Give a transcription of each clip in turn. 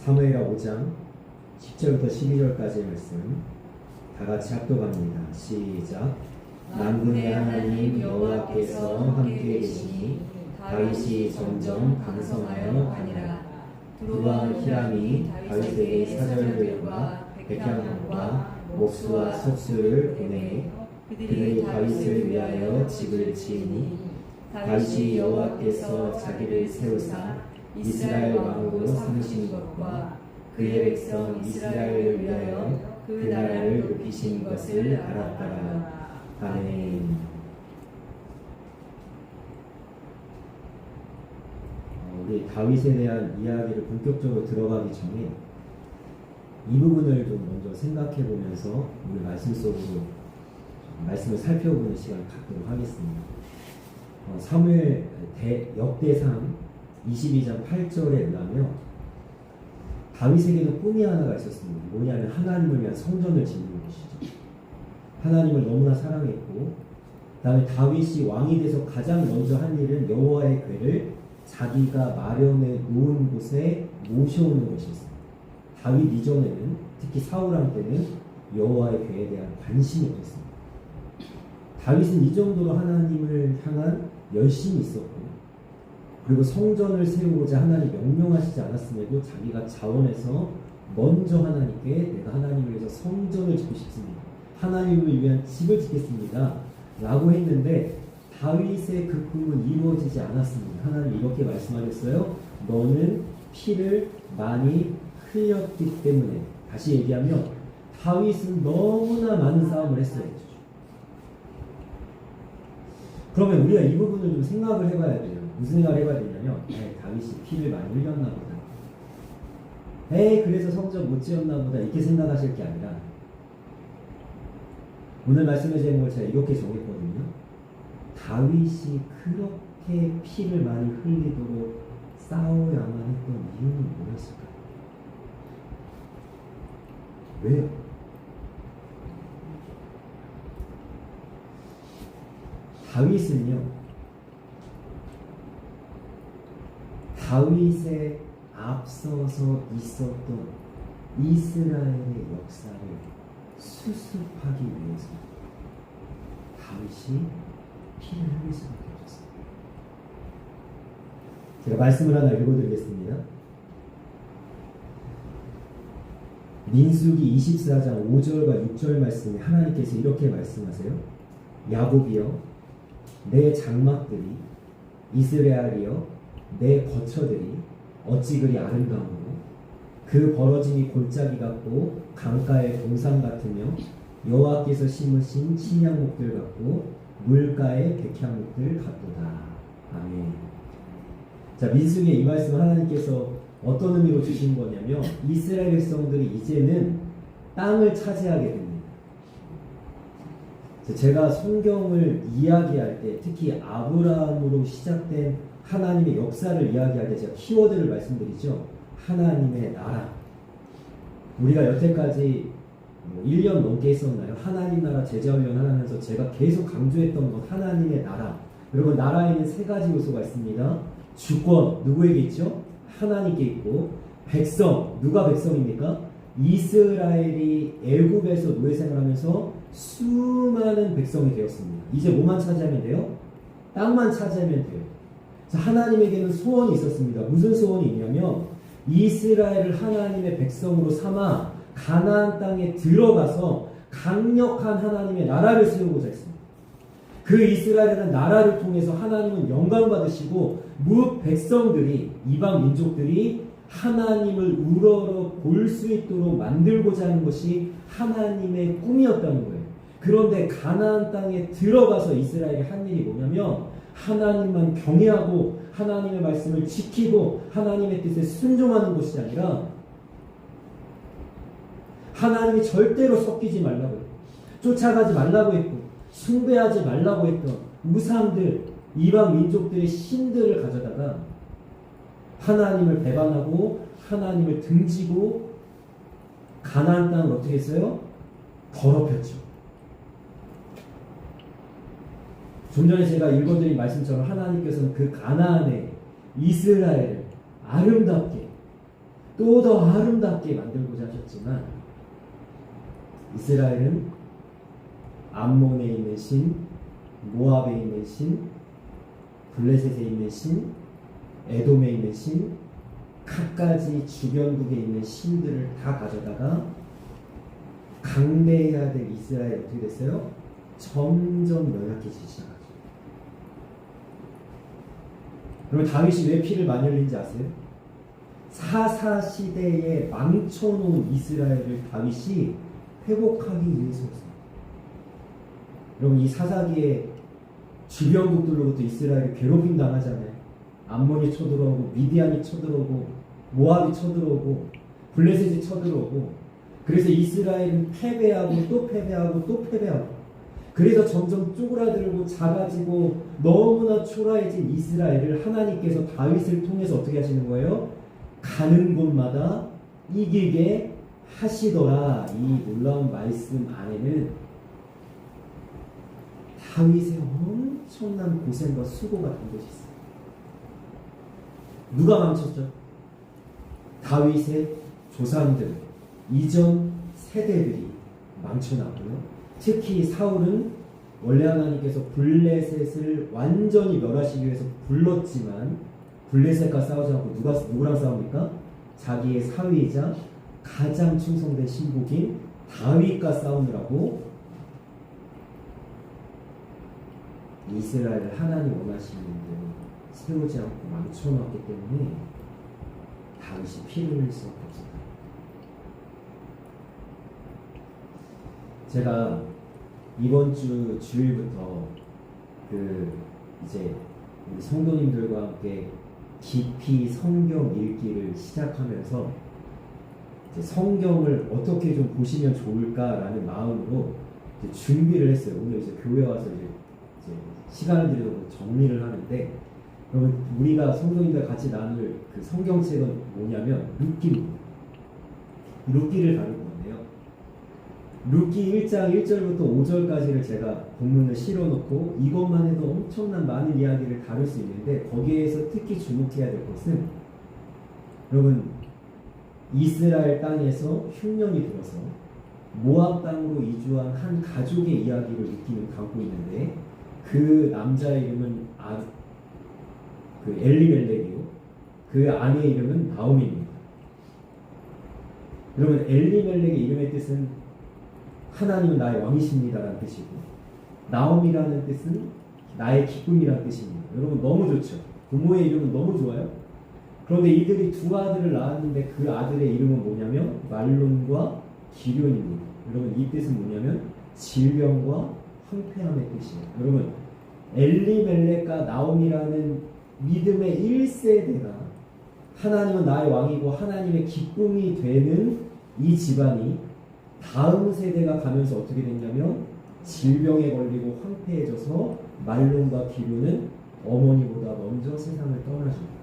사무엘하 5장 10절부터 12절까지의 말씀 다 같이 합독합니다. 시작. 만군의 하나님 여호와께서 함께 계시니 다윗이 점점 강성하여 가니라. 두루와 히람이 다윗에게 사절들과 백향목과 목수와 석수를 보내니 그들이 다윗을 위하여 집을 지으니 다윗이 여호와께서 자기를 세우사 이스라엘 왕으로 삼으신 것과 그의 백성 이스라엘을 위하여 그 나라를 높이신 것을 알았더라. 아멘. 우리 다윗에 대한 이야기를 본격적으로 들어가기 전에 이 부분을 좀 먼저 생각해 보면서 우리 말씀 속으로 말씀을 살펴보는 시간을 갖도록 하겠습니다. 사무엘 역대상 22장 8절에 의하면 다윗에게는 꿈이 하나가 있었습니다. 뭐냐면 하나님을 위한 성전을 짓는 것이죠. 하나님을 너무나 사랑했고 그 다음에 다윗이 왕이 돼서 가장 먼저 한 일은 여호와의 궤를 자기가 마련해 놓은 곳에 모셔오는 것이었습니다. 다윗 이전에는 특히 사울왕 때는 여호와의 궤에 대한 관심이 없었습니다. 다윗은 이 정도로 하나님을 향한 열심이 있었고 그리고 성전을 세우고자 하나님 명령하시지 않았음에도 자기가 자원해서 먼저 하나님께 내가 하나님을 위해서 성전을 짓고 싶습니다. 하나님을 위한 집을 짓겠습니다. 라고 했는데 다윗의 그 꿈은 이루어지지 않았습니다. 하나님 이렇게 말씀하셨어요. 너는 피를 많이 흘렸기 때문에. 다시 얘기하면 다윗은 너무나 많은 싸움을 했어요. 그러면 우리가 이 부분을 좀 생각을 해봐야 돼요. 무슨 생각을 해봐야 되냐면 다윗이 피를 많이 흘렸나 보다. 그래서 성전 못 지었나 보다. 이렇게 생각하실 게 아니라 오늘 말씀의 제목을 제가 이렇게 정했거든요. 다윗이 그렇게 피를 많이 흘리도록 싸워야만 했던 이유는 뭐였을까요? 왜요? 다윗은요, 다윗에 앞서서 있었던 이스라엘의 역사를 수습하기 위해서 다윗이 피를 흘릴 수밖에 없었습니다. 제가 말씀을 하나 읽어드리겠습니다. 민수기 24장 5절과 6절 말씀에 하나님께서 이렇게 말씀하세요. 야곱이여 내 장막들이 이스라엘이여 내 거처들이 어찌 그리 아름다우고 그 벌어짐이 골짜기 같고 강가의 동산 같으며 여호와께서 심으신 침향목들 같고 물가의 백향목들 같도다. 아멘. 자, 민수기의 이 말씀을 하나님께서 어떤 의미로 주신 거냐면 이스라엘 백성들이 이제는 땅을 차지하게 됩니다. 제가 성경을 이야기할 때 특히 아브라함으로 시작된 하나님의 역사를 이야기할 때 제가 키워드를 말씀드리죠. 하나님의 나라. 우리가 여태까지 1년 넘게 했었나요? 하나님 나라 제자훈련 하면서 제가 계속 강조했던 것 하나님의 나라. 여러분 나라에는 세 가지 요소가 있습니다. 주권 누구에게 있죠? 하나님께 있고 백성 누가 백성입니까? 이스라엘이 애굽에서 노예 생활하면서 수많은 백성이 되었습니다. 이제 뭐만 차지하면 돼요? 땅만 차지하면 돼요. 하나님에게는 소원이 있었습니다. 무슨 소원이 있냐면 이스라엘을 하나님의 백성으로 삼아 가나안 땅에 들어가서 강력한 하나님의 나라를 세우고자 했습니다. 그 이스라엘이라는 나라를 통해서 하나님은 영광 받으시고 무릇 백성들이 이방 민족들이 하나님을 우러러 볼 수 있도록 만들고자 하는 것이 하나님의 꿈이었다는 거예요. 그런데 가나안 땅에 들어가서 이스라엘이 한 일이 뭐냐면 하나님만 경외하고 하나님의 말씀을 지키고 하나님의 뜻에 순종하는 것이 아니라 하나님이 절대로 섞이지 말라고 했고 쫓아가지 말라고 했고 숭배하지 말라고 했던 우상들 이방 민족들의 신들을 가져다가 하나님을 배반하고 하나님을 등지고 가나안 땅을 어떻게 했어요? 더럽혔죠. 좀 전에 제가 읽어드린 말씀처럼 하나님께서는 그 가나안의 이스라엘을 아름답게 또 더 아름답게 만들고자 하셨지만 이스라엘은 암몬에 있는 신, 모압에 있는 신, 블레셋에 있는 신, 에돔에 있는 신, 각가지 주변국에 있는 신들을 다 가져다가 강대해야 될 이스라엘이 어떻게 됐어요? 점점 연약해지기 시작하죠. 그럼 다윗이 왜 피를 많이 흘린지 아세요? 사사 시대에 망쳐놓은 이스라엘을 다윗이 회복하기 위해서였어요. 여러분, 이 사사기에 주변국들로부터 이스라엘이 괴롭힘 당하잖아요. 암몬이 쳐들어오고, 미디안이 쳐들어오고, 모압이 쳐들어오고, 블레셋이 쳐들어오고, 그래서 이스라엘은 패배하고 또 패배하고 또 패배하고, 그래서 점점 쪼그라들고 작아지고 너무나 초라해진 이스라엘을 하나님께서 다윗을 통해서 어떻게 하시는 거예요? 가는 곳마다 이기게 하시더라. 이 놀라운 말씀 안에는 다윗의 엄청난 고생과 수고가 담겨 있어요. 누가 망쳤죠? 다윗의 조상들, 이전 세대들이 망쳐놨고요. 특히 사울은 원래 하나님께서 블레셋을 완전히 멸하시기 위해서 불렀지만 블레셋과 싸우지 않고 누구랑 싸웁니까? 자기의 사위이자 가장 충성된 신복인 다윗과 싸우느라고 이스라엘을 하나님 원하시는 대로 세우지 않고 망쳐놨기 때문에 다윗이 피를 흘릴 수밖에 없습니다. 제가 이번 주 주일부터 이제 우리 성도님들과 함께 깊이 성경 읽기를 시작하면서 이제 성경을 어떻게 좀 보시면 좋을까라는 마음으로 이제 준비를 했어요. 오늘 이제 교회 와서 이제 시간을 들여서 정리를 하는데, 그러면 우리가 성도님들 같이 나눌 그 성경책은 뭐냐면 룻기입니다. 룻기를 다룰 건데요. 룻기 1장 1절부터 5절까지를 제가 본문을 실어놓고 이것만 해도 엄청난 많은 이야기를 다룰 수 있는데, 거기에서 특히 주목해야 될 것은, 여러분, 이스라엘 땅에서 흉년이 들어서 모압 땅으로 이주한 한 가족의 이야기를 룻기는 담고 있는데, 그 남자의 이름은 엘리멜렉이요, 그 아내의 이름은 나오미입니다. 여러분, 엘리멜렉의 이름의 뜻은 하나님은 나의 왕이십니다라는 뜻이고, 나옴이라는 뜻은 나의 기쁨이라는 뜻입니다. 여러분, 너무 좋죠? 부모의 이름은 너무 좋아요. 그런데 이들이 두 아들을 낳았는데 그 아들의 이름은 뭐냐면 말론과 기련입니다. 여러분, 이 뜻은 뭐냐면 질병과 황폐함의 뜻이에요. 여러분, 엘리멜렉과 나옴이라는 믿음의 1세대가 하나님은 나의 왕이고 하나님의 기쁨이 되는 이 집안이 다음 세대가 가면서 어떻게 됐냐면 질병에 걸리고 황폐해져서 말론과 기류는 어머니보다 먼저 세상을 떠나줍니다.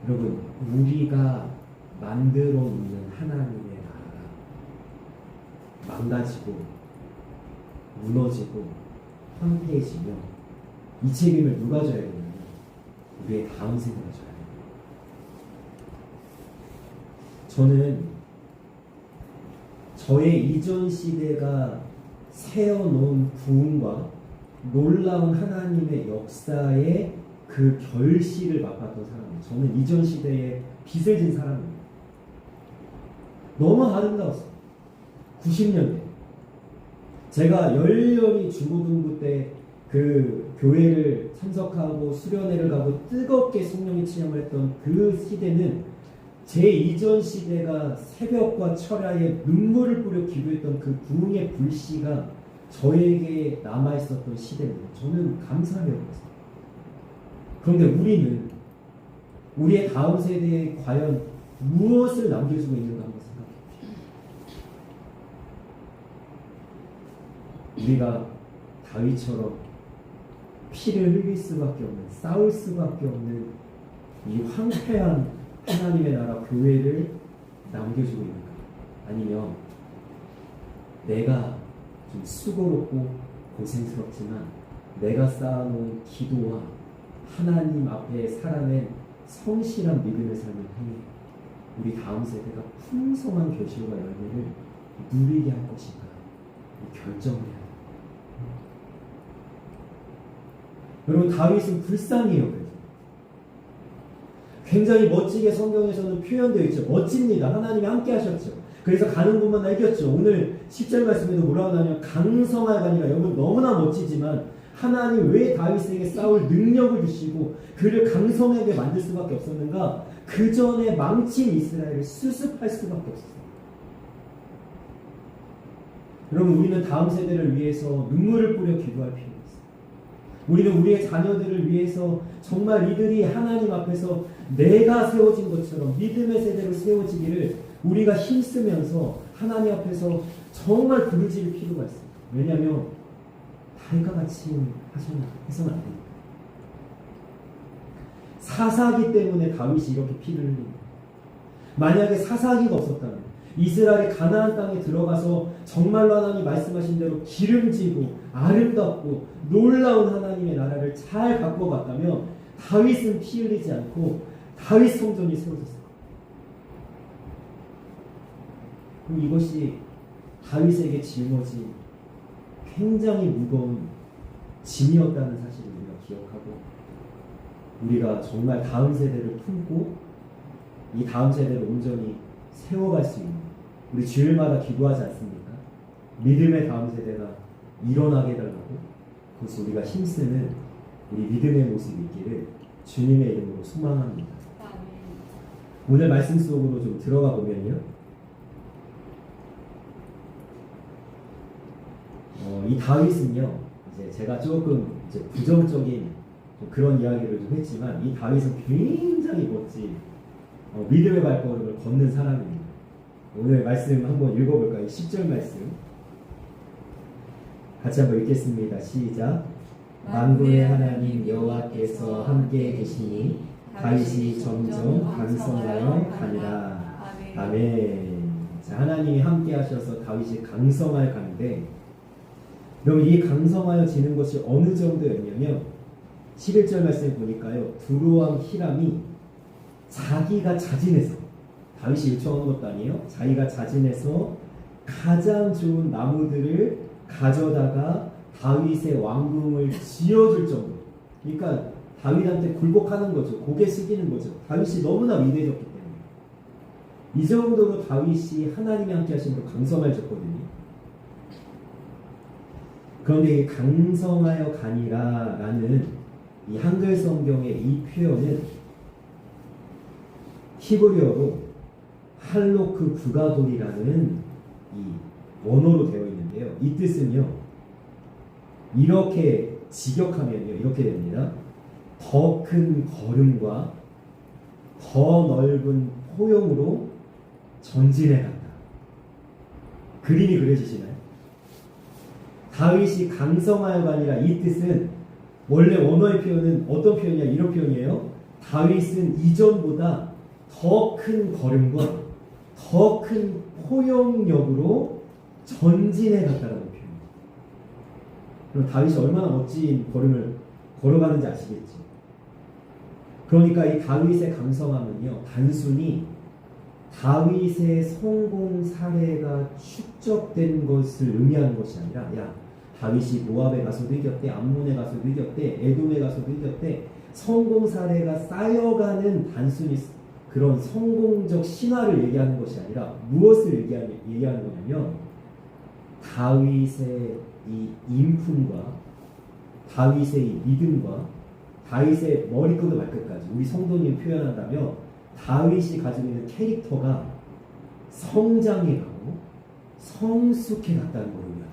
여러분, 우리가 만들어 놓는 하나님의 나라가 망가지고 무너지고 황폐해지면 이 책임을 누가 져야 되냐면 우리의 다음 세대가 져야 됩니다. 저는 저의 이전 시대가 세워놓은 부흥과 놀라운 하나님의 역사의 그 결실을 맛봤던 사람이에요. 저는 이전 시대에 빚을 진 사람입니다. 너무 아름다웠어요. 90년대 제가 열렬히 중고등부 때 그 교회를 참석하고 수련회를 가고 뜨겁게 성령의 체험을 했던 그 시대는 제 이전 시대가 새벽과 철야에 눈물을 뿌려 기도했던 그 부흥의 불씨가 저에게 남아있었던 시대입니다. 저는 감사하게 여겼어요. 그런데 우리는 우리의 다음 세대에 과연 무엇을 남겨주고 있는가 한번 생각해 봅시다. 우리가 다윗처럼 피를 흘릴 수밖에 없는, 싸울 수밖에 없는 이 황폐한 하나님의 나라 교회를 남겨주고 있는가? 아니면 내가 좀 수고롭고 고생스럽지만 내가 쌓아놓은 기도와 하나님 앞에 살아낸 성실한 믿음의 삶을 통해 우리 다음 세대가 풍성한 결실과 열매를 누리게 할 것인가 결정을 해야 돼요. 여러분, 다윗은 불쌍해요. 그래서 굉장히 멋지게 성경에서는 표현되어 있죠. 멋집니다. 하나님이 함께 하셨죠. 그래서 가는 곳마다 이겼죠. 오늘 10절 말씀에도 뭐라고 하냐면 강성하가 아니라, 여러분 너무나 멋지지만 하나님 왜 다윗에게 싸울 능력을 주시고 그를 강성하게 만들 수밖에 없었는가? 그 전에 망친 이스라엘을 수습할 수밖에 없었어요. 여러분, 우리는 다음 세대를 위해서 눈물을 뿌려 기도할 필요가 있어요. 우리는 우리의 자녀들을 위해서 정말 이들이 하나님 앞에서 내가 세워진 것처럼 믿음의 세대로 세워지기를 우리가 힘쓰면서 하나님 앞에서 정말 부르짖을 필요가 있어요. 왜냐하면 다윗과 같이 해서는 안 됩니다. 사사기 때문에 다윗이 이렇게 피를 흘립니다. 만약에 사사기가 없었다면 이스라엘의 가나안 땅에 들어가서 정말로 하나님 말씀하신 대로 기름지고 아름답고 놀라운 하나님의 나라를 잘 갖고 갔다면 다윗은 피 흘리지 않고 다윗 성전이 세워졌어요. 그럼 이것이 다윗에게 짊어진 굉장히 무거운 짐이었다는 사실을 우리가 기억하고, 우리가 정말 다음 세대를 품고 이 다음 세대를 온전히 세워갈 수 있는, 우리 주일마다 기도하지 않습니까? 믿음의 다음 세대가 일어나게 해달라고. 그것을 우리가 힘쓰는 우리 믿음의 모습이 있기를 주님의 이름으로 소망합니다. 오늘 말씀 속으로 좀 들어가 보면요, 이 다윗은요, 이제 제가 조금 이제 부정적인 그런 이야기를 좀 했지만, 이 다윗은 굉장히 멋진 믿음의 발걸음을 걷는 사람입니다. 오늘 말씀 한번 읽어볼까요? 10절 말씀 같이 한번 읽겠습니다. 시작. 만군의 하나님 여호와께서 함께 계시니 다윗이 점점 강성하여 가니라. 아멘. 자, 하나님이 함께 하셔서 다윗이 강성하여 가는데, 여러분, 이 강성하여지는 것이 어느 정도였냐면 11절 말씀을 보니까요, 두로왕 히람이 자기가 자진해서, 다윗이 요청한 것도 아니에요, 자기가 자진해서 가장 좋은 나무들을 가져다가 다윗의 왕궁을 지어줄 정도. 그러니까 다윗한테 굴복하는 거죠. 고개 숙이는 거죠. 다윗이 너무나 위대해졌기 때문에. 이 정도로 다윗이 하나님이 함께 하심으로 강성해졌거든요. 그런데 이 강성하여 가니라 라는 이 한글 성경의 이 표현은 히브리어로 할로크 구가돌이라는 이 원어로 되어 있는데요. 이 뜻은요, 이렇게 직역하면요, 이렇게 됩니다. 더 큰 걸음과 더 넓은 포용으로 전진해 간다. 그림이 그려지시나요? 다윗이 강성하여가 아니라, 이 뜻은 원래 원어의 표현은 어떤 표현이냐, 이런 표현이에요. 다윗은 이전보다 더 큰 걸음과 더 큰 포용력으로 전진해 갔다라는 표현입니다. 그럼 다윗이 얼마나 멋진 걸음을 걸어가는지 아시겠죠? 그러니까 이 다윗의 강성함은요, 단순히 다윗의 성공 사례가 축적된 것을 의미하는 것이 아니라, 야, 다윗이 모압에 가서도 이겼대, 암몬에 가서도 이겼대, 에돔에 가서도 이겼대, 성공 사례가 쌓여가는 단순히 그런 성공적 신화를 얘기하는 것이 아니라 무엇을 얘기하는 거냐면, 다윗의 이 인품과 다윗의 이 믿음과 다윗의 머리끝부터 발끝까지, 우리 성도님이 표현한다면 다윗이 가지고 있는 캐릭터가 성장해 가고 성숙해 갔다는 겁니다.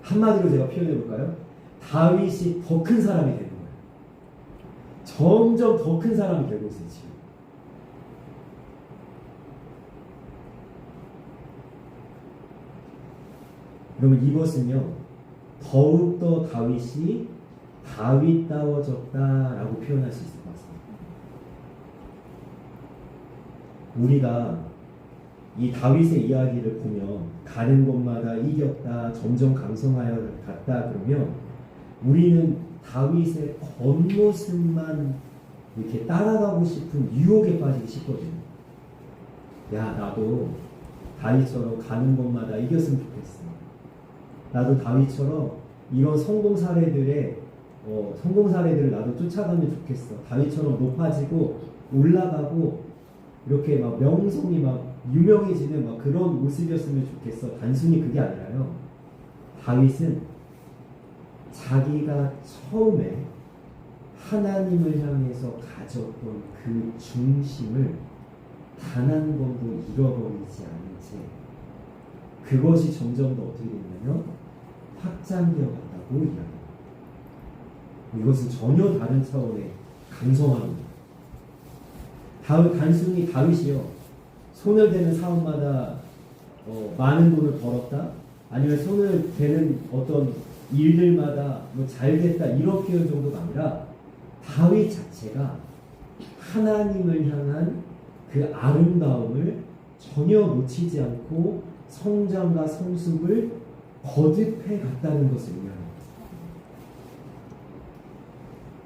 한마디로 제가 표현해 볼까요? 다윗이 더 큰 사람이 되는 거예요. 점점 더 큰 사람이 되고 있어요, 지금. 여러분, 이것은요, 더욱더 다윗이 다윗다워졌다라고 표현할 수 있을 것 같습니다. 우리가 이 다윗의 이야기를 보면 가는 곳마다 이겼다, 점점 강성하여 갔다 그러면 우리는 다윗의 겉모습만 이렇게 따라가고 싶은 유혹에 빠지기 쉽거든요. 야, 나도 다윗처럼 가는 곳마다 이겼으면 좋겠어. 나도 다윗처럼 이런 성공 사례들을 나도 쫓아가면 좋겠어. 다윗처럼 높아지고 올라가고 이렇게 막 명성이 막 유명해지는 막 그런 모습이었으면 좋겠어. 단순히 그게 아니라요. 다윗은 자기가 처음에 하나님을 향해서 가졌던 그 중심을 단 한 번도 잃어버리지 않은 채 그것이 점점 더 어떻게 됐냐면 확장되어 갔다고 이야기합니다. 이것은 전혀 다른 차원의 강성함입니다. 단순히 다윗이요, 손을 대는 사업마다 많은 돈을 벌었다, 아니면 손을 대는 어떤 일들마다 뭐 잘됐다 이런 표현 정도가 아니라 다윗 자체가 하나님을 향한 그 아름다움을 전혀 놓치지 않고 성장과 성숙을 거듭해 갔다는 것을 의미합니다.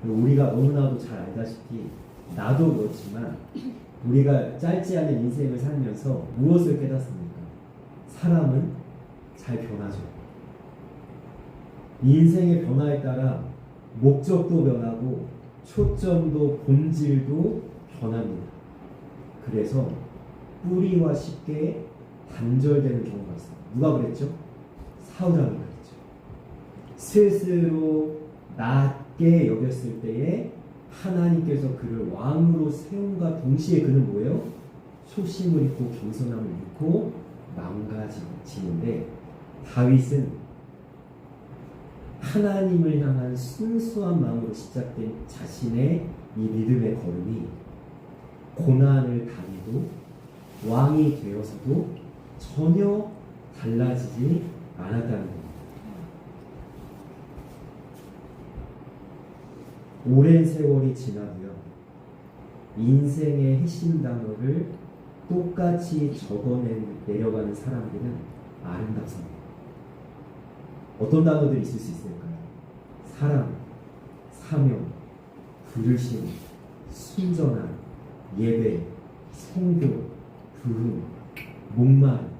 우리가 너무나도 잘 알다시피 나도 그렇지만 우리가 짧지 않은 인생을 살면서 무엇을 깨닫습니까? 사람은 잘 변하죠. 인생의 변화에 따라 목적도 변하고 초점도 본질도 변합니다. 그래서 뿌리와 쉽게 단절되는 경우가 있어요. 누가 그랬죠? 사울왕이 그랬죠. 스스로 낮게 여겼을 때에 하나님께서 그를 왕으로 세움과 동시에 그는 뭐예요? 소심을 잃고 겸손함을 잃고 망가지는데, 다윗은 하나님을 향한 순수한 마음으로 시작된 자신의 이 믿음의 걸음이 고난을 당해도 왕이 되어서도 전혀 달라지지 않았다는 겁니다. 오랜 세월이 지나도요, 인생의 핵심 단어를 똑같이 적어내려가는 사람들은 아름답습니다. 어떤 단어들이 있을 수 있을까요? 사랑, 사명, 부르심, 순전함, 예배, 성교, 부흥, 목마름.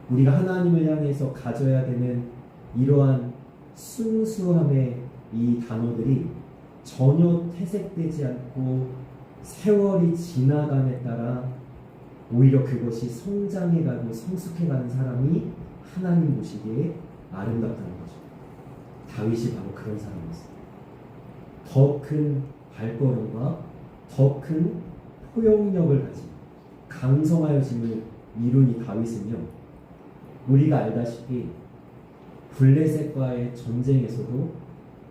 우리가 하나님을 향해서 가져야 되는 이러한 순수함의 이 단어들이 전혀 퇴색되지 않고 세월이 지나감에 따라 오히려 그것이 성장해가고 성숙해가는 사람이 하나님 보시기에 아름답다는 거죠. 다윗이 바로 그런 사람이었어요. 더 큰 발걸음과 더 큰 포용력을 가진 강성하여짐을 이룬 이 다윗은요, 우리가 알다시피 블레셋과의 전쟁에서도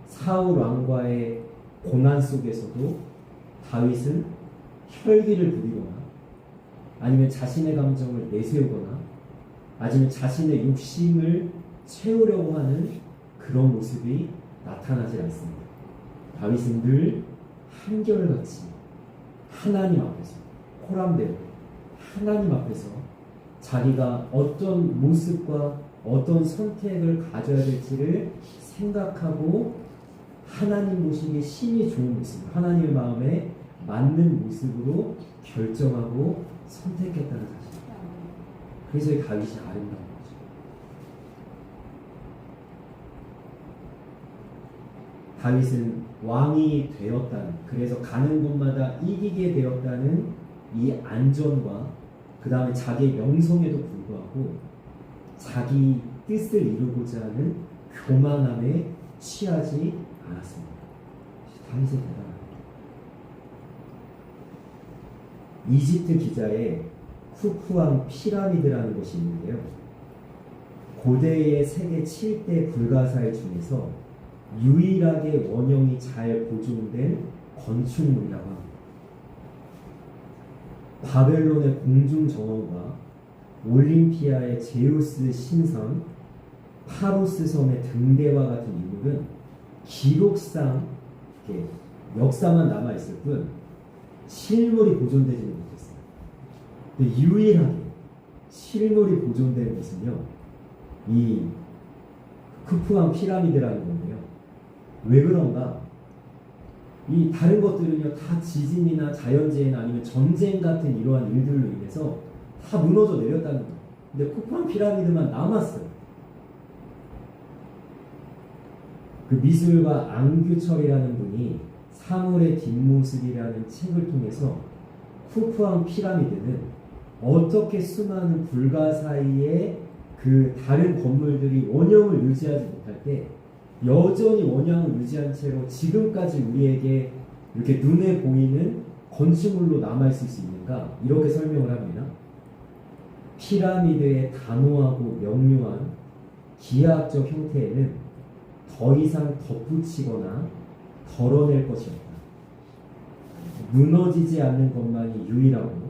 사울 왕과의 고난 속에서도 다윗은 혈기를 부리거나 아니면 자신의 감정을 내세우거나 아니면 자신의 욕심을 채우려고 하는 그런 모습이 나타나지 않습니다. 다윗은 늘 한결같이 하나님 앞에서, 호람대로 하나님 앞에서 자기가 어떤 모습과 어떤 선택을 가져야 될지를 생각하고 하나님 보시기에 심히 좋은 모습, 하나님의 마음에 맞는 모습으로 결정하고 선택했다는 사실. 그래서 이 다윗이 아름다운 거죠. 다윗은 왕이 되었다는, 그래서 가는 곳마다 이기게 되었다는 이 안전과 그 다음에 자기의 명성에도 불구하고 자기 뜻을 이루고자 하는 교만함에 취하지 않았습니다. 다윗의 대단합니다. 이집트 기자에 쿠프왕 피라미드라는 것이 있는데요, 고대의 세계 7대 불가사의 중에서 유일하게 원형이 잘 보존된 건축물이라고 합니다. 바벨론의 공중 정원과 올림피아의 제우스 신선, 파로스 섬의 등대와 같은 인물은 기록상 역사만 남아있을 뿐 실물이 보존되지는 못했어요. 근데 유일하게 실물이 보존된 것은요, 이 쿠프왕 피라미드라는 건데요. 왜 그런가? 이 다른 것들은요 다 지진이나 자연재해나 아니면 전쟁 같은 이러한 일들로 인해서 다 무너져 내렸다는 거예요. 근데 쿠프랑 피라미드만 남았어요. 그 미술가 앙규철이라는 분이 사물의 뒷모습이라는 책을 통해서 쿠프왕 피라미드는 어떻게 수많은 불가사의의 그 다른 건물들이 원형을 유지하지 못할 때 여전히 원형을 유지한 채로 지금까지 우리에게 이렇게 눈에 보이는 건축물로 남아있을 수 있는가? 이렇게 설명을 합니다. 피라미드의 단호하고 명료한 기하학적 형태에는 더 이상 덧붙이거나 덜어낼 것이 없다. 무너지지 않는 것만이 유일하고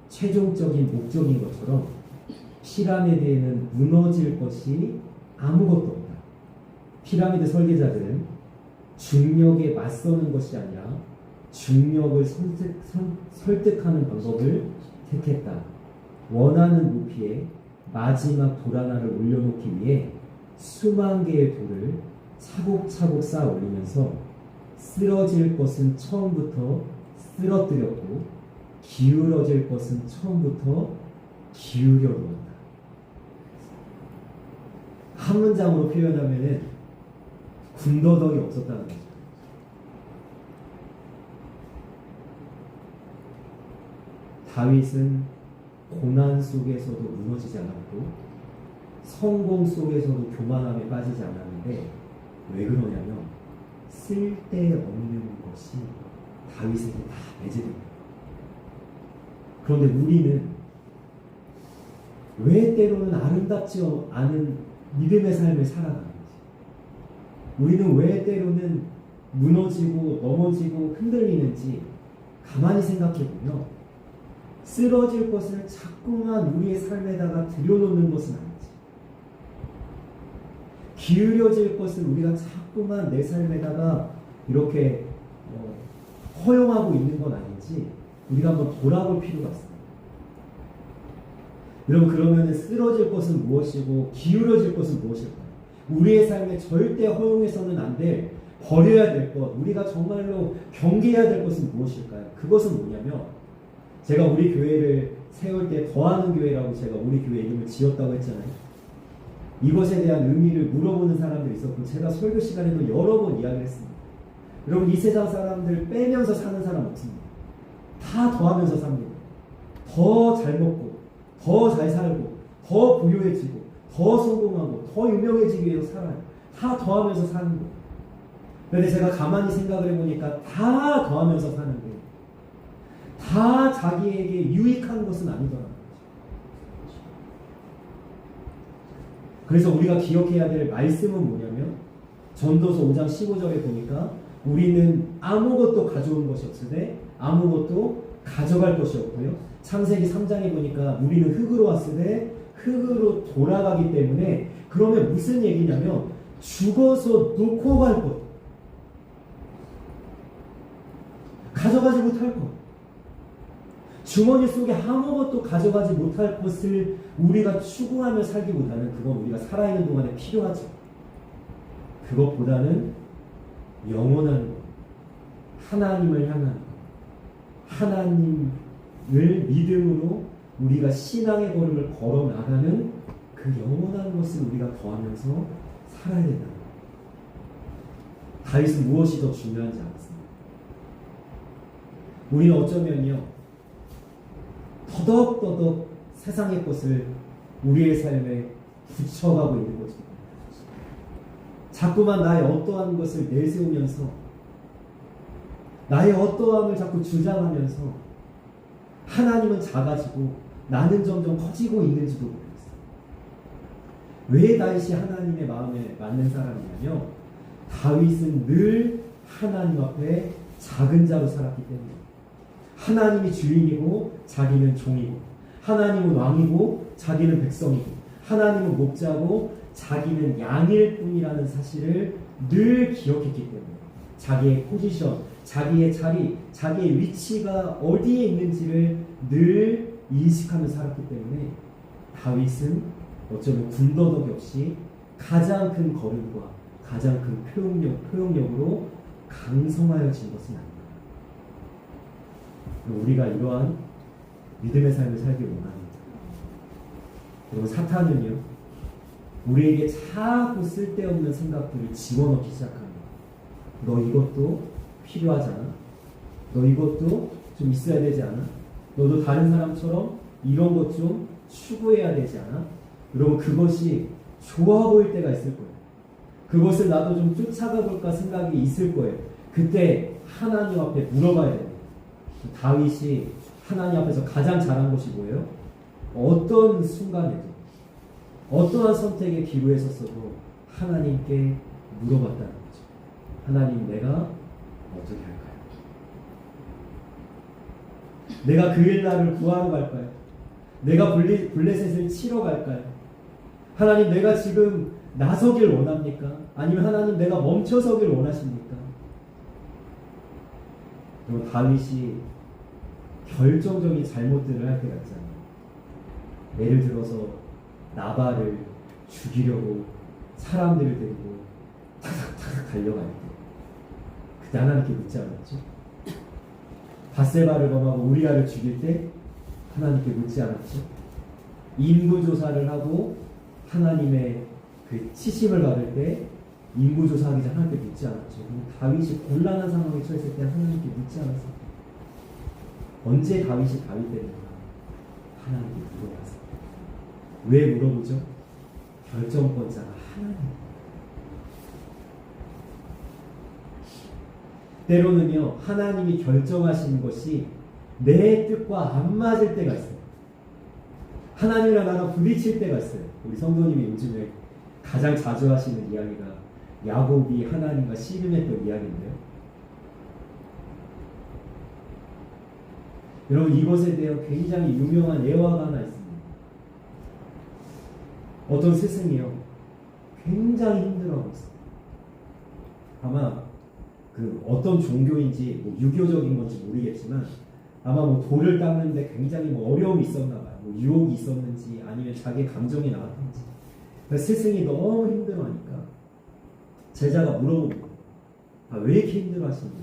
최종적인 목적인 것처럼 피라미드에는 무너질 것이 아무것도 없다. 피라미드 설계자들은 중력에 맞서는 것이 아니라 중력을 설득하는 방법을 택했다. 원하는 높이에 마지막 돌 하나를 올려놓기 위해 수만 개의 돌을 차곡차곡 쌓아 올리면서 쓰러질 것은 처음부터 쓰러뜨렸고 기울어질 것은 처음부터 기울여 놓았다. 한 문장으로 표현하면은 군더더기 없었다는 거죠. 다윗은 고난 속에서도 무너지지 않았고 성공 속에서도 교만함에 빠지지 않았는데 왜 그러냐면 쓸데없는 것이 다윗에게 다 배제됩니다. 그런데 우리는 왜 때로는 아름답지 않은 믿음의 삶을 살아가는 거지? 우리는 왜 때로는 무너지고 넘어지고 흔들리는지 가만히 생각해보면 쓰러질 것을 자꾸만 우리의 삶에다가 들여놓는 것은 아니지. 기울여질 것을 우리가 자꾸만 내 삶에다가 이렇게 허용하고 있는 건 아닌지 우리가 한번 돌아볼 필요가 있습니다. 여러분, 그러면 쓰러질 것은 무엇이고 기울어질 것은 무엇일까요? 우리의 삶에 절대 허용해서는 안 될, 버려야 될 것, 우리가 정말로 경계해야 될 것은 무엇일까요? 그것은 뭐냐면, 제가 우리 교회를 세울 때 더하는 교회라고 제가 우리 교회 이름을 지었다고 했잖아요. 이것에 대한 의미를 물어보는 사람들이 있었고, 제가 설교 시간에도 여러 번 이야기를 했습니다. 여러분, 이 세상 사람들 빼면서 사는 사람 없습니다. 다 더하면서 삽니다. 더 잘 먹고, 더 잘 살고, 더 부유해지고, 더 성공하고, 더 유명해지기 위해서 살아요. 다 더하면서 사는 거예요. 그런데 제가 가만히 생각을 해보니까 다 더하면서 사는데 다 자기에게 유익한 것은 아니더라고요. 그래서 우리가 기억해야 될 말씀은 뭐냐면 전도서 5장 15절에 보니까 우리는 아무것도 가져온 것이 없으되 아무것도 가져갈 것이 없고요. 창세기 3장에 보니까 우리는 흙으로 왔으되 흙으로 돌아가기 때문에, 그러면 무슨 얘기냐면 죽어서 놓고 갈 것, 가져가지 못할 것, 주머니 속에 아무것도 가져가지 못할 것을 우리가 추구하며 살기보다는 그건 우리가 살아있는 동안에 필요하죠. 그것보다는 영원한 것, 하나님을 향한 것, 하나님을 믿음으로 우리가 신앙의 걸음을 걸어 나가는 그 영원한 것을 우리가 더하면서 살아야 된다. 다윗은 무엇이 더 중요한지 알았습니다. 우리는 어쩌면요, 더덕더덕 세상의 것을 우리의 삶에 붙여가고 있는 거죠. 자꾸만 나의 어떠한 것을 내세우면서 나의 어떠함을 자꾸 주장하면서 하나님은 작아지고 나는 점점 커지고 있는지도 모르겠어요. 왜 다윗이 하나님의 마음에 맞는 사람이냐면 다윗은 늘 하나님 앞에 작은 자로 살았기 때문에, 하나님이 주인이고 자기는 종이고, 하나님은 왕이고 자기는 백성이고, 하나님은 목자고 자기는 양일 뿐이라는 사실을 늘 기억했기 때문에 자기의 포지션, 자기의 자리, 자기의 위치가 어디에 있는지를 늘 인식하며 살았기 때문에 다윗은 어쩌면 군더더기 없이 가장 큰 걸음과 가장 큰 표현력으로 강성하여진 것은 아닙니다. 우리가 이러한 믿음의 삶을 살기 원합니다. 그리고 사탄은요, 우리에게 자꾸 쓸데없는 생각들을 집어넣기 시작합니다. 너 이것도 필요하잖아. 너 이것도 좀 있어야 되지 않아? 너도 다른 사람처럼 이런 것 좀 추구해야 되지 않아? 여러분, 그것이 좋아 보일 때가 있을 거예요. 그것을 나도 좀 쫓아가 볼까 생각이 있을 거예요. 그때 하나님 앞에 물어봐야 됩니다. 다윗이 하나님 앞에서 가장 잘한 것이 뭐예요? 어떤 순간에도 어떠한 선택에 기로에 섰어도 하나님께 물어봤다는 거죠. 하나님, 내가 어떻게 할까요? 내가 그 일날을 구하러 갈까요? 내가 블레셋을 치러 갈까요? 하나님, 내가 지금 나서길 원합니까? 아니면 하나님, 내가 멈춰서길 원하십니까? 그럼 다윗이 결정적인 잘못들을 할 때가 있잖아요. 예를 들어서 나발을 죽이려고 사람들을 데리고 탁탁탁 달려갈 때, 그때 하나님께 묻지 않았죠? 밧세바를 범하고 우리아를 죽일 때 하나님께 묻지 않았죠? 인구조사를 하고 하나님의 그 치심을 받을 때 인구조사하기 전에 하나님께 묻지 않았죠? 다윗이 곤란한 상황에 처했을 때 하나님께 묻지 않았어요. 언제 다윗이 다윗 되는가? 하나님께 물어봤어요. 왜 물어보죠? 결정권자가 하나님. 때로는요, 하나님이 결정하신 것이 내 뜻과 안 맞을 때가 있어요. 하나님이랑 나랑 부딪힐 때가 있어요. 우리 성도님이 요즘에 가장 자주 하시는 이야기가 야곱이 하나님과 씨름했던 이야기인데요. 여러분, 이것에 대해 굉장히 유명한 예화가 하나 있습니다. 어떤 스승이요, 굉장히 힘들어하고 있어요. 아마 그 어떤 종교인지 뭐 유교적인 건지 모르겠지만 아마 뭐 돌을 닦는데 굉장히 뭐 어려움이 있었나 봐요. 뭐 유혹이 있었는지 아니면 자기 감정이 나왔는지. 스승이 너무 힘들어하니까 제자가 물어봅니다. 왜 이렇게 힘들어하십니까?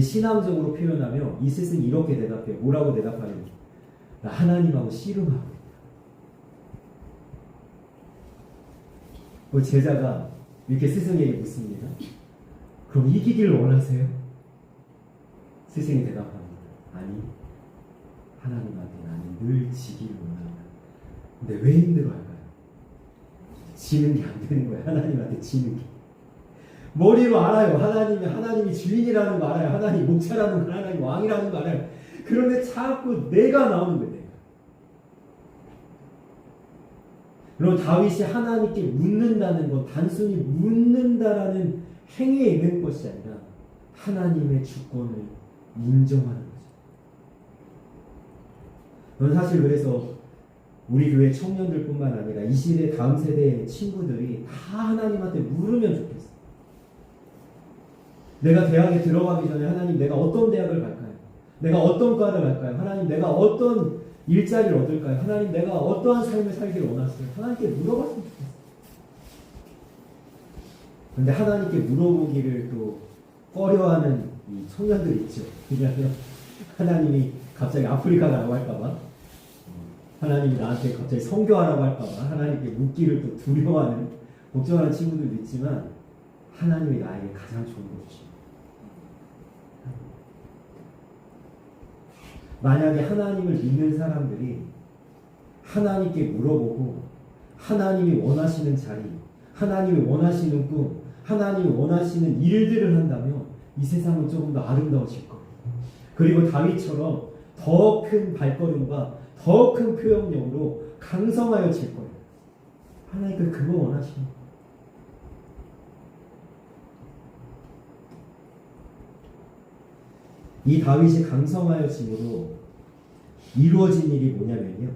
신앙적으로 표현하면 이 스승이 이렇게 대답해요. 뭐라고 대답하냐면, 나 하나님하고 씨름하고 있다. 그 제자가 이렇게 스승에게 묻습니다. 그럼 이기기를 원하세요? 스승이 대답합니다. 아니, 하나님한테 나는 늘 지기를 원한다. 근데 왜 힘들어할까요? 지는 게 안 되는 거예요. 하나님한테 지는 게. 머리로 알아요. 하나님이 주인이라는 거 알아요. 하나님 목자라는 거 알아요. 하나님 왕이라는 거 알아요. 그런데 자꾸 내가 나오는 거예요. 내가. 그럼 다윗이 하나님께 묻는다는 건 단순히 묻는다라는 행위에 있는 것이 아니라 하나님의 주권을 인정하는 거죠. 저는 사실 그래서 우리 교회 청년들뿐만 아니라 이 시대 다음 세대의 친구들이 다 하나님한테 물으면 좋겠어요. 내가 대학에 들어가기 전에 하나님, 내가 어떤 대학을 갈까요? 내가 어떤 과를 갈까요? 하나님, 내가 어떤 일자리를 얻을까요? 하나님, 내가 어떠한 삶을 살기를 원하세요? 하나님께 물어봤으면 좋겠어요. 그런데 하나님께 물어보기를 또 꺼려하는 이 청년들이 있죠. 왜냐하면 하나님이 갑자기 아프리카 가라고 할까봐, 하나님이 나한테 갑자기 선교하라고 할까봐 하나님께 묻기를 또 두려워하는, 걱정하는 친구들도 있지만 하나님이 나에게 가장 좋은 걸 주십니다. 만약에 하나님을 믿는 사람들이 하나님께 물어보고 하나님이 원하시는 자리, 하나님이 원하시는 꿈, 하나님이 원하시는 일들을 한다면 이 세상은 조금 더 아름다워질 거예요. 그리고 다윗처럼 더 큰 발걸음과 더 큰 표현력으로 강성하여질 거예요. 하나님께 그거 원하십니다. 이 다윗이 강성하여짐으로 이루어진 일이 뭐냐면요,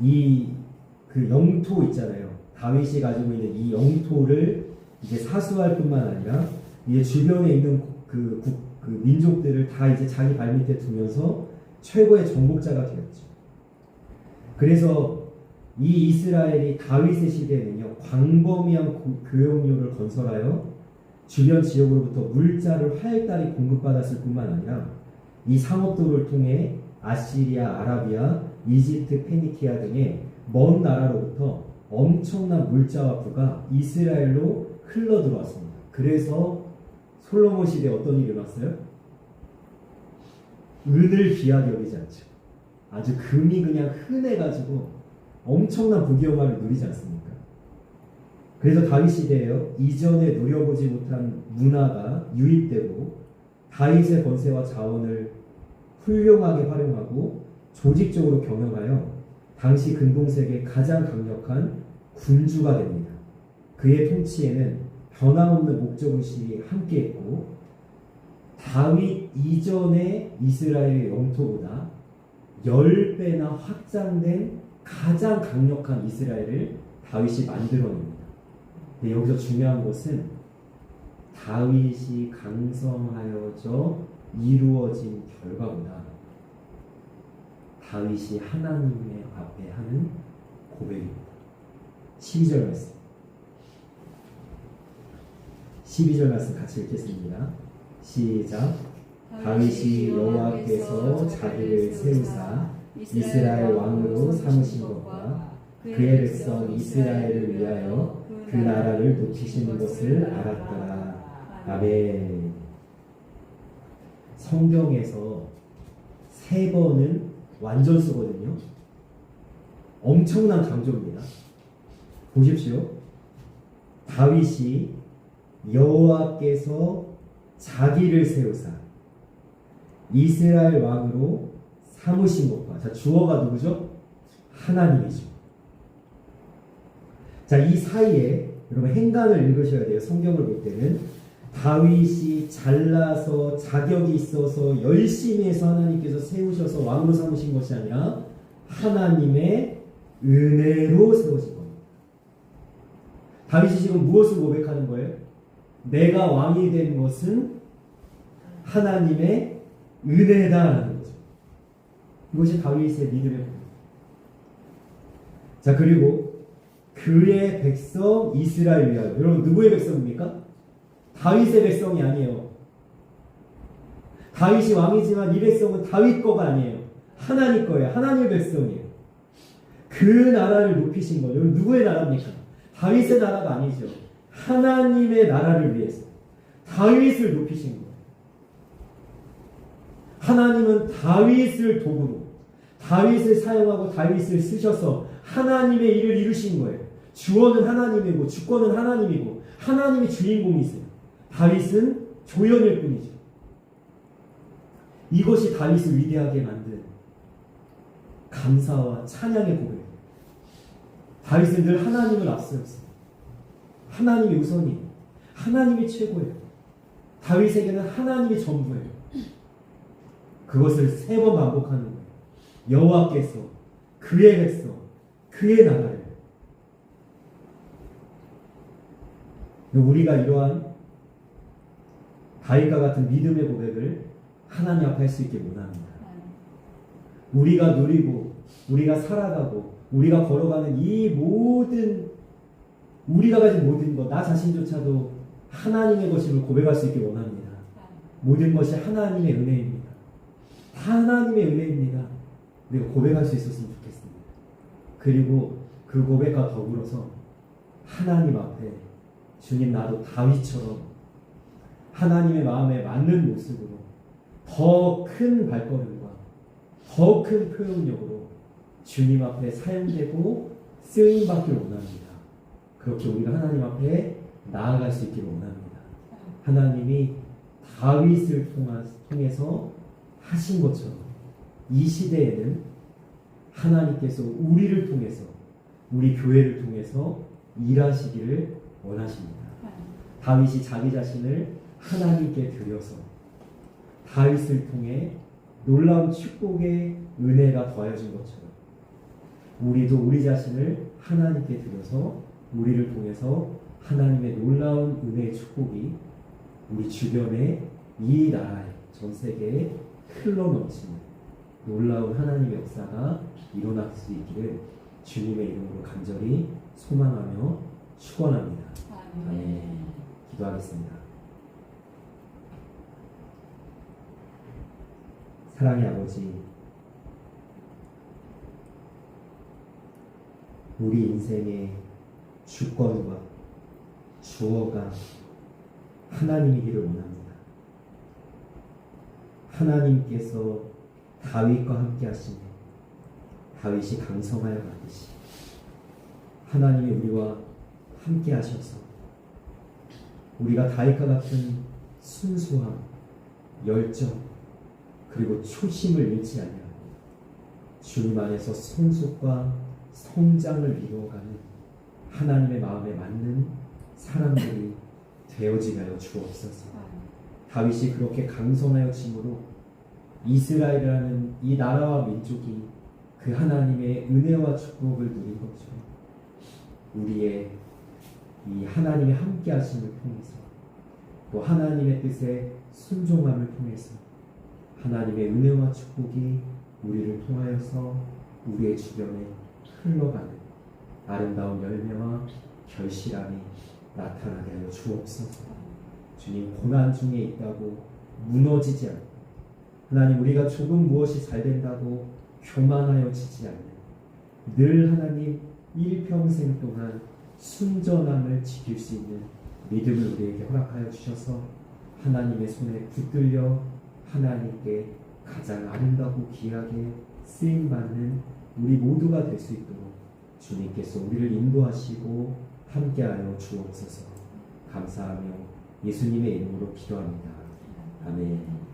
이 그 영토 있잖아요. 다윗이 가지고 있는 이 영토를 이제 사수할 뿐만 아니라 이제 주변에 있는 그 민족들을 다 이제 자기 발밑에 두면서 최고의 정복자가 되었죠. 그래서 이 이스라엘이 다윗의 시대에는요, 광범위한 교역로를 건설하여 주변 지역으로부터 물자를 활달히 공급받았을 뿐만 아니라 이 상업도를 통해 아시리아, 아라비아, 이집트, 페니키아 등의 먼 나라로부터 엄청난 물자와 부가 이스라엘로 흘러 들어왔습니다. 그래서 솔로몬 시대에 어떤 일이 일어났어요? 은을 귀하게 여기지 않죠. 아주 금이 그냥 흔해가지고 엄청난 부귀영화를 누리지 않습니까? 그래서 다윗 시대에요, 이전에 누려보지 못한 문화가 유입되고 다윗의 권세와 자원을 훌륭하게 활용하고 조직적으로 경영하여 당시 근동세계의 가장 강력한 군주가 됩니다. 그의 통치에는 변함없는 목적의식이 함께했고 다윗 이전의 이스라엘의 영토보다 10배나 확장된 가장 강력한 이스라엘을 다윗이 만들어냅니다. 근데 여기서 중요한 것은 다윗이 강성하여져 이루어진 결과보다 다윗이 하나님의 앞에 하는 고백입니다. 12절 말씀. 12절 말씀 같이 읽겠습니다. 시작. 다윗이 여호와께서 자기를 세우사 이스라엘 왕으로 삼으신 것과 그의 백성 이스라엘을 위하여 그 나라를 높이시는 것을 알았더라. 아멘. 성경에서 3번은 완전수거든요. 엄청난 강조입니다. 보십시오. 다윗이 여호와께서 자기를 세우사 이스라엘 왕으로 삼으신 것과, 자, 주어가 누구죠? 하나님이죠. 자, 이 사이에 여러분 행간을 읽으셔야 돼요. 성경을 볼 때는 다윗이 잘나서 자격이 있어서 열심히 해서 하나님께서 세우셔서 왕으로 삼으신 것이 아니라 하나님의 은혜로 세우신 겁니다. 다윗이 지금 무엇을 고백하는 거예요? 내가 왕이 된 것은 하나님의 은혜다라는 거죠. 이것이 다윗의 믿음의 고백. 자, 그리고 그의 백성 이스라엘 위하여. 여러분 누구의 백성입니까? 다윗의 백성이 아니에요. 다윗이 왕이지만 이 백성은 다윗 거가 아니에요. 하나님 거예요. 하나님의 백성이에요. 그 나라를 높이신 거예요. 여러분 누구의 나라입니까? 다윗의 나라가 아니죠. 하나님의 나라를 위해서 다윗을 높이신 거예요. 하나님은 다윗을 도구로 다윗을 사용하고 다윗을 쓰셔서 하나님의 일을 이루신 거예요. 주어는 하나님이고 주권은 하나님이고 하나님이 주인공이세요. 다윗은 조연일 뿐이죠. 이것이 다윗을 위대하게 만든 감사와 찬양의 고백이에요. 다윗은 늘 하나님을 앞세웠어요. 하나님이 우선이에요. 하나님이 최고예요. 다윗에게는 하나님이 전부예요. 그것을 3번 반복하는 거예요. 여호와께서 그의 백성 그의 나라를. 우리가 이러한 다윗과 같은 믿음의 고백을 하나님 앞에 할 수 있게 원합니다. 우리가 누리고 우리가 살아가고 우리가 걸어가는 이 모든 우리가 가진 모든 것, 나 자신조차도 하나님의 것임을 고백할 수 있게 원합니다. 모든 것이 하나님의 은혜입니다. 다 하나님의 은혜입니다. 우리가 고백할 수 있었으면 좋겠습니다. 그리고 그 고백과 더불어서 하나님 앞에 주님 나도 다윗처럼 하나님의 마음에 맞는 모습으로 더 큰 발걸음과 더 큰 표현력으로 주님 앞에 사용되고 쓰임받길 원합니다. 그렇게 우리가 하나님 앞에 나아갈 수 있기를 원합니다. 하나님이 다윗을 통해서 하신 것처럼 이 시대에는 하나님께서 우리를 통해서 우리 교회를 통해서 일하시기를 원하십니다. 다윗이 자기 자신을 하나님께 드려서 다윗을 통해 놀라운 축복의 은혜가 더해진 것처럼 우리도 우리 자신을 하나님께 드려서 우리를 통해서 하나님의 놀라운 은혜의 축복이 우리 주변에 이 나라에 전 세계에 흘러넘치는 놀라운 하나님의 역사가 일어날 수 있기를 주님의 이름으로 간절히 소망하며 축원합니다. 아멘. 기도하겠습니다. 사랑의 아버지, 우리 인생의 주권과 주어가 하나님이기를 원합니다. 하나님께서 다윗과 함께 하시며 다윗이 강성하여 가듯이 하나님이 우리와 함께 하셔서 우리가 다윗과 같은 순수함, 열정, 그리고 초심을 잃지 아니하고 주님 안에서 성숙과 성장을 이루어가는 하나님의 마음에 맞는 사람들이 되어지게 하여 주옵소서. 다윗이 그렇게 강성하여짐으로 이스라엘이라는 이 나라와 민족이 그 하나님의 은혜와 축복을 누린 것처럼 우리의 이 하나님의 함께 하심을 통해서 또 하나님의 뜻에 순종함을 통해서 하나님의 은혜와 축복이 우리를 통하여서 우리의 주변에 흘러가는 아름다운 열매와 결실함이 나타나게 하여 주옵소서. 주님, 고난 중에 있다고 무너지지 않고 하나님, 우리가 조금 무엇이 잘 된다고 교만하여 지지 않는 늘 하나님 일평생 동안 순전함을 지킬 수 있는 믿음을 우리에게 허락하여 주셔서 하나님의 손에 붙들려 하나님께 가장 아름답고 귀하게 쓰임받는 우리 모두가 될 수 있도록 주님께서 우리를 인도하시고 함께하여 주옵소서. 감사하며 예수님의 이름으로 기도합니다. 아멘.